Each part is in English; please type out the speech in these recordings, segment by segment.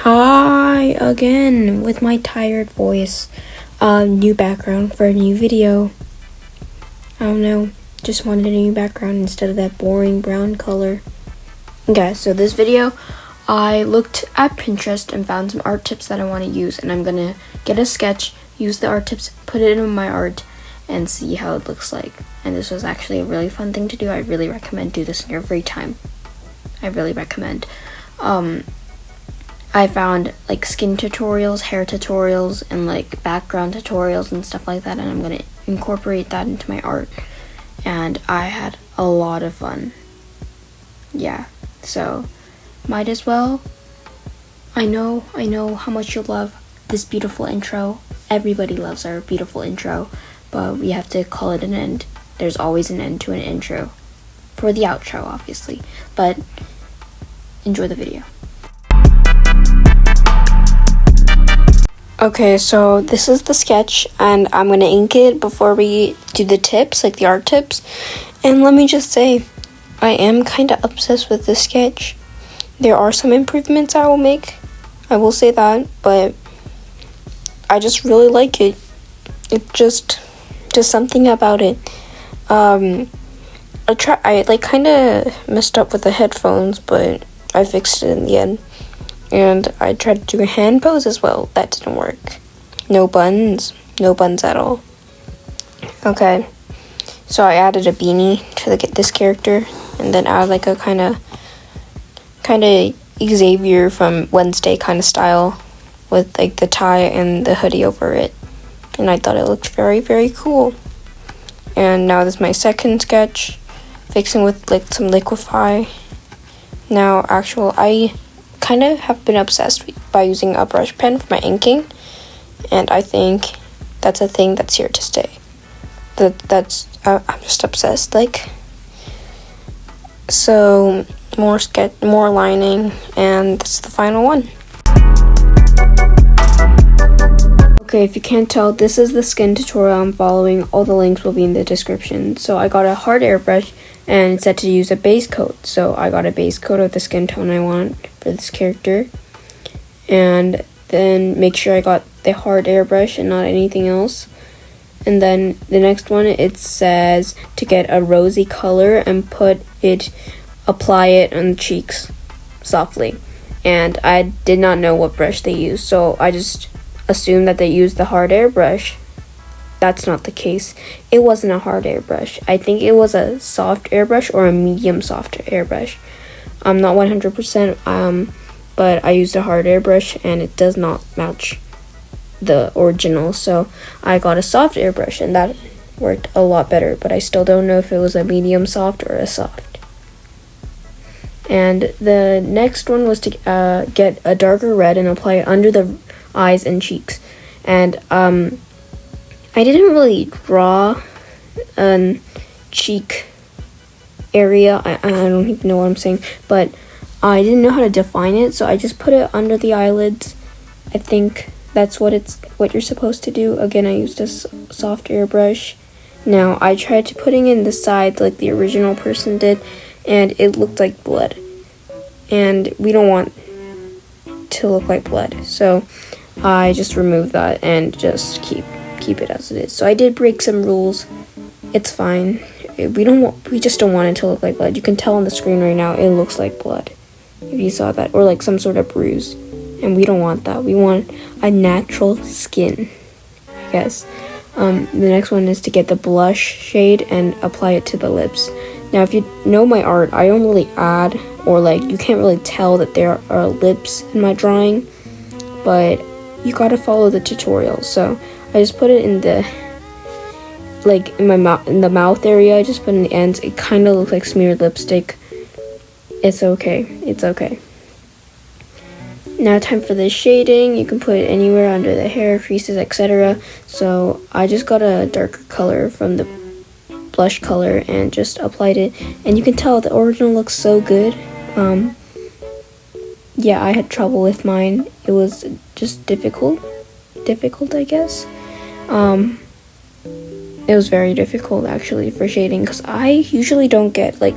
Hi again with my tired voice. New background for a new video. I don't know, just wanted a new background instead of that boring brown color. Okay, so this video, I looked at Pinterest and found some art tips that I want to use, and I'm gonna get a sketch, use the art tips, put it in my art, and see how it looks like. And this was actually a really fun thing to do. I really recommend do this in your free time. I really recommend. I found like skin tutorials, hair tutorials, and like background tutorials and stuff like that, and I'm gonna incorporate that into my art. And I had a lot of fun. Yeah, so might as well. I know how much you love this beautiful intro. Everybody loves our beautiful intro, but we have to call it an end. There's always an end to an intro. For the outro, obviously. But enjoy the video. Okay, so this is the sketch, and I'm gonna ink it before we do the tips, like the art tips. And let me just say, I am kind of obsessed with this sketch. There are some improvements I will make, I will say that, but I just really like it. It just something about it. I kind of messed up with the headphones, but I fixed it in the end. And I tried to do a hand pose as well. That didn't work. No buns at all. Okay, so I added a beanie to this character, and then add like a kind of Xavier from Wednesday kind of style, with like the tie and the hoodie over it. And I thought it looked very, very cool. And now this is my second sketch, fixing with like some liquify. Now I kind of have been obsessed by using a brush pen for my inking, and I think that's a thing that's here to stay. I'm just obsessed. Like, so more lining, and that's the final one. Okay, if you can't tell, this is the skin tutorial I'm following. All the links will be in the description. So I got a hard airbrush, and it said to use a base coat. So I got a base coat of the skin tone I want for this character. And then make sure I got the hard airbrush and not anything else. And then the next one, it says to get a rosy color and apply it on the cheeks softly. And I did not know what brush they used, so I just assumed that they used the hard airbrush. That's not the case. It wasn't a hard airbrush. I think it was a soft airbrush or a medium soft airbrush. I'm not 100%, but I used a hard airbrush and it does not match the original. So I got a soft airbrush and that worked a lot better, but I still don't know if it was a medium soft or a soft. And the next one was to get a darker red and apply it under the eyes and cheeks. And I didn't really draw a cheek area. I don't even know what I'm saying, but I didn't know how to define it, so I just put it under the eyelids. I think that's what you're supposed to do. Again, I used a soft airbrush. Now I tried to putting in the sides like the original person did, and it looked like blood, and we don't want to look like blood, so I just removed that and just keep it as it is. So I did break some rules. It's fine. We just don't want it to look like blood. You can tell on the screen right now it looks like blood, if you saw that, or like some sort of bruise. And we don't want that. We want a natural skin, I guess. The next one is to get the blush shade and apply it to the lips. Now, if you know my art, I don't really add, or like you can't really tell that there are lips in my drawing, but you gotta follow the tutorial. So I just put it in the mouth area. I just put it in the ends. It kind of looks like smeared lipstick. It's okay. Now time for the shading. You can put it anywhere under the hair, creases, etc. So I just got a darker color from the blush color and just applied it. And you can tell the original looks so good. Yeah, I had trouble with mine. It was just difficult, I guess. It was very difficult actually for shading, because I usually don't get I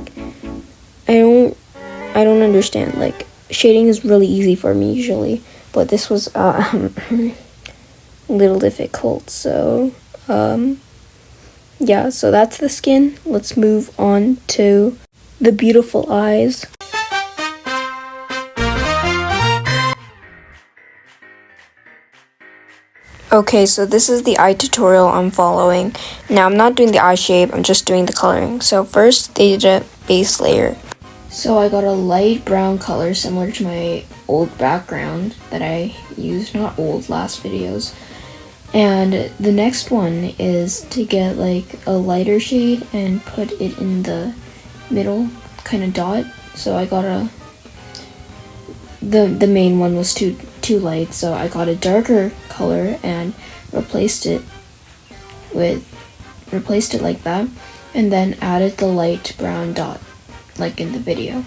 don't understand, like shading is really easy for me usually. but this was a little difficult. So yeah, so that's the skin. Let's move on to the beautiful eyes. Okay, so this is the eye tutorial I'm following. Now I'm not doing the eye shape, I'm just doing the coloring. So first they did a base layer. So I got a light brown color similar to my old background that I used, not old, last videos. And the next one is to get like a lighter shade and put it in the middle kind of dot. So I got the main one was too light, so I got a darker color and replaced it like that, and then added the light brown dot like in the video.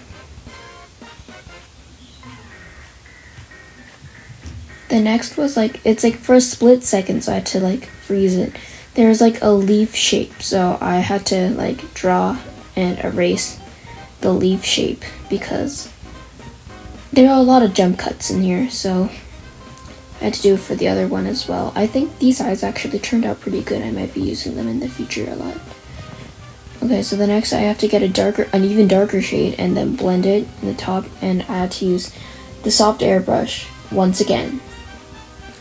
The next was it's like for a split second, so I had to like freeze it. There's like a leaf shape, so I had to like draw and erase the leaf shape because there are a lot of jump cuts in here, so I had to do it for the other one as well. I think these eyes actually turned out pretty good. I might be using them in the future a lot. Okay, so the next I have to get an even darker shade and then blend it in the top, and I had to use the soft airbrush once again.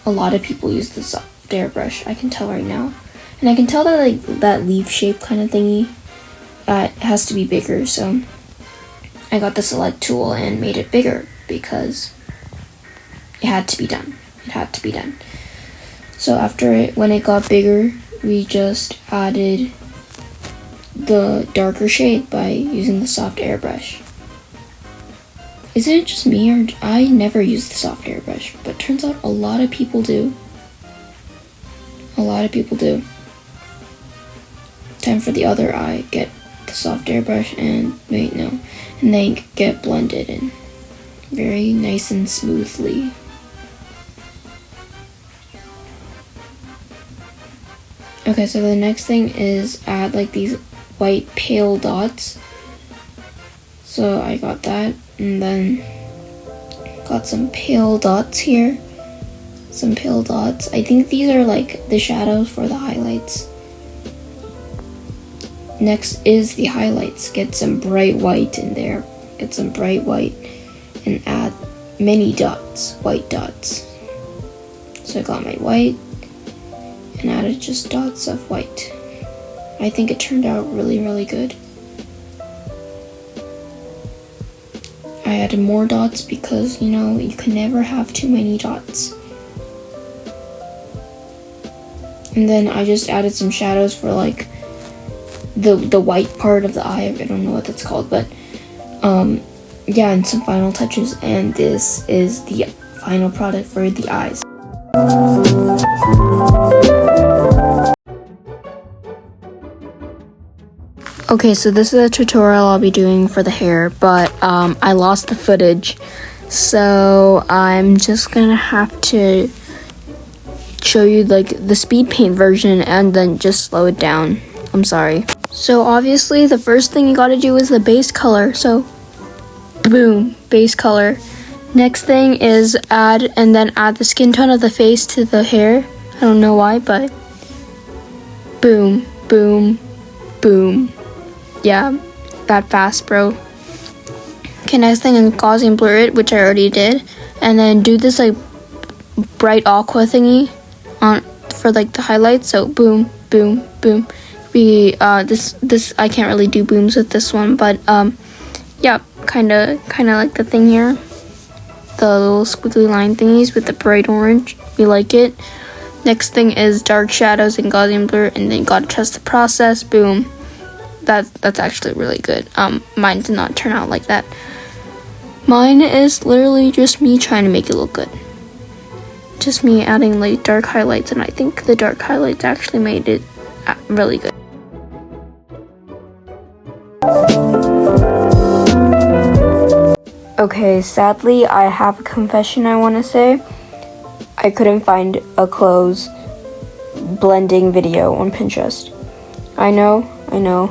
A lot of people use the soft airbrush, I can tell right now. And I can tell that like that leaf shape kind of thingy has to be bigger, so I got the select tool and made it bigger because it had to be done. It had to be done. So when it got bigger, we just added the darker shade by using the soft airbrush. Is it just me, or I never use the soft airbrush, but turns out a lot of people do. A lot of people do. Time for the other eye. Get the soft airbrush and and then get blended in very nice and smoothly. Okay, so the next thing is add like these white pale dots. So I got that, and then got some pale dots here. Some pale dots. I think these are like the shadows for the highlights. Next is the highlights. Get some bright white in there. Get some bright white and add many dots, white dots. So I got my white and added just dots of white. I think it turned out really, really good. I added more dots because, you can never have too many dots. And then I just added some shadows for like the white part of the eye. I don't know what that's called, but yeah, and some final touches, and this is the final product for the eyes. Okay, so this is a tutorial I'll be doing for the hair, but I lost the footage, so I'm just gonna have to show you like the speed paint version and then just slow it down. I'm sorry. So obviously the first thing you gotta do is the base color, so boom, base color. Next thing is add the skin tone of the face to the hair. I don't know why, but boom, boom, boom. Yeah, that fast, bro. Okay, next thing is Gaussian blur it, which I already did, and then do this like bright aqua thingy on for like the highlights. So boom, boom, boom. This I can't really do booms with this one, but yeah, kind of like the thing here, the little squiggly line thingies with the bright orange. We like it. Next thing is dark shadows and Gaussian blur, and then you gotta trust the process. Boom. That's actually really good. Mine did not turn out like that. Mine is literally just me trying to make it look good. Just me adding like dark highlights, and I think the dark highlights actually made it really good. Okay, sadly, I have a confession I want to say. I couldn't find a clothes blending video on Pinterest. I know,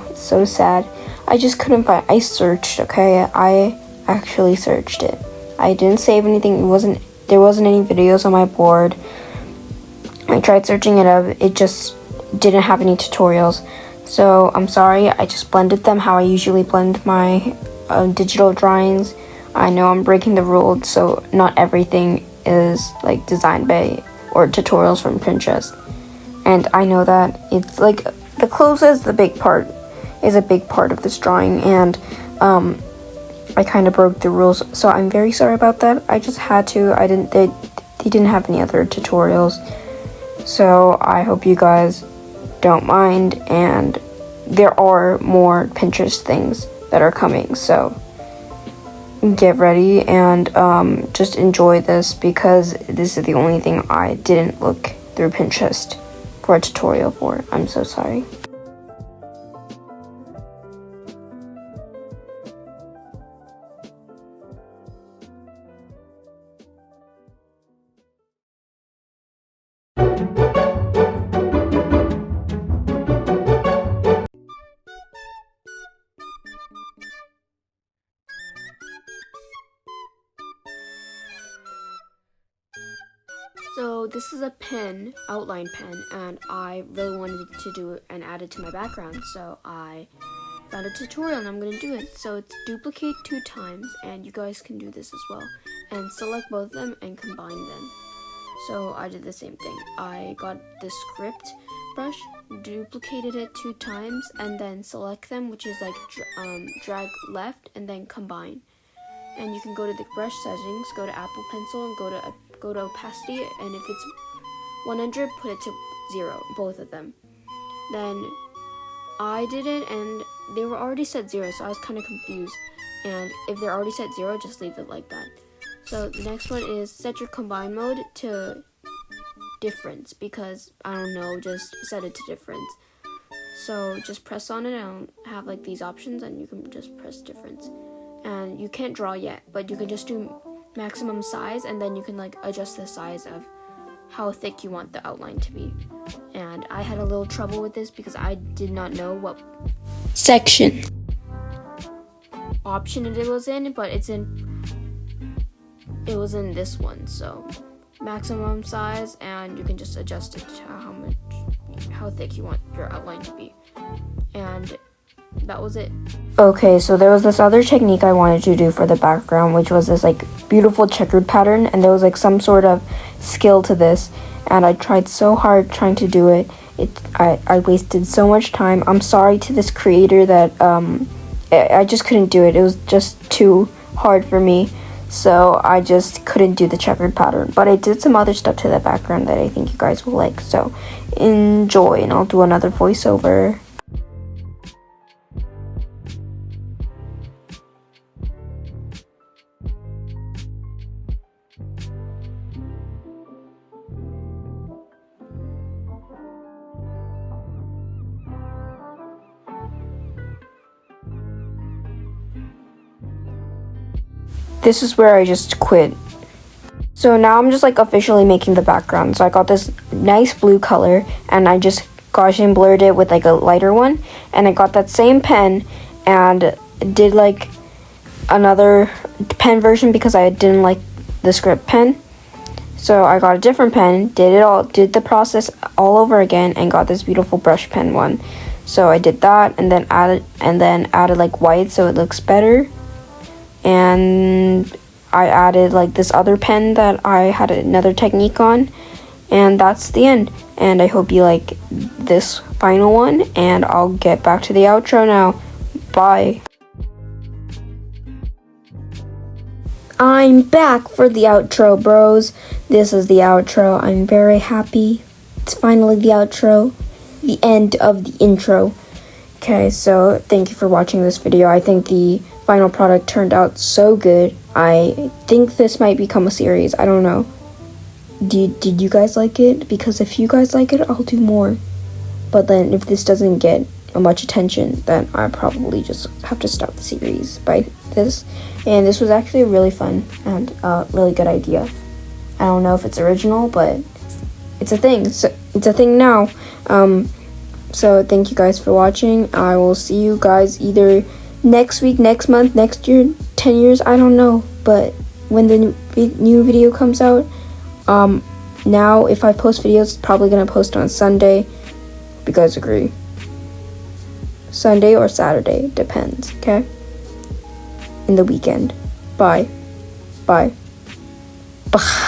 it's so sad. I just couldn't find. I searched, okay? I actually searched it. I didn't save anything. It there wasn't any videos on my board. I tried searching it up, it just didn't have any tutorials. So I'm sorry, I just blended them how I usually blend my digital drawings. I know I'm breaking the rules, so not everything is like designed by or tutorials from Pinterest. And I know that it's like the clothes is a big part of this drawing, and I kind of broke the rules, so I'm very sorry about that. I just had to. They didn't have any other tutorials, so I hope you guys don't mind. And there are more Pinterest things that are coming, so get ready and just enjoy this, because this is the only thing I didn't look through Pinterest for a tutorial for. I'm so sorry. So this is a pen, outline pen, and I really wanted to do it and add it to my background, so I found a tutorial and I'm going to do it. So it's duplicate 2 times, and you guys can do this as well, and select both of them and combine them. So I did the same thing. I got the script brush, duplicated it 2 times, and then select them, which is like drag left and then combine. And you can go to the brush settings, go to Apple Pencil, and go to opacity, and if it's 100, put it to 0, both of them. Then I did it, and they were already set 0, so I was kind of confused. And if they're already set 0, just leave it like that. So the next one is set your combine mode to difference, because I don't know, just set it to difference. So just press on it and have like these options, and you can just press difference. And you can't draw yet, but you can just do maximum size, and then you can like adjust the size of how thick you want the outline to be. And I had a little trouble with this because I did not know what section option it was in, but it was in this one. So maximum size, and you can just adjust it to how thick you want your outline to be. And that was it. Okay, so there was this other technique I wanted to do for the background, which was this like beautiful checkered pattern, and there was like some sort of skill to this, and I tried so hard trying to do it. I wasted so much time. I'm sorry to this creator that I just couldn't do it. It was just too hard for me, so I just couldn't do the checkered pattern. But I did some other stuff to the background that I think you guys will like, so enjoy, and I'll do another voiceover. This is where I just quit. So now I'm just like officially making the background. So I got this nice blue color, and I just Gaussian blurred it with like a lighter one, and I got that same pen and did like another pen version because I didn't like the script pen. So I got a different pen, did the process all over again, and got this beautiful brush pen one. So I did that, and then added like white so it looks better. And I added like this other pen that I had another technique on, and that's the end. And I hope you like this final one, and I'll get back to the outro now. Bye. I'm back for the outro, bros. This is the outro. I'm very happy. It's finally the outro, the end of the intro. Okay, so thank you for watching this video. I think the final product turned out so good. I think this might become a series. I don't know. Did you guys like it? Because if you guys like it, I'll do more. But then if this doesn't get much attention, then I probably just have to stop the series by this. And this was actually really fun and really good idea. I don't know if it's original, but it's a thing. So it's a thing now. So thank you guys for watching. I will see you guys either next week, next month, next year, 10 years, I don't know. But when the new video comes out. Now if I post videos, it's probably gonna post on Sunday. If you guys agree. Sunday or Saturday, depends, okay? In the weekend. Bye. Bye. Bye.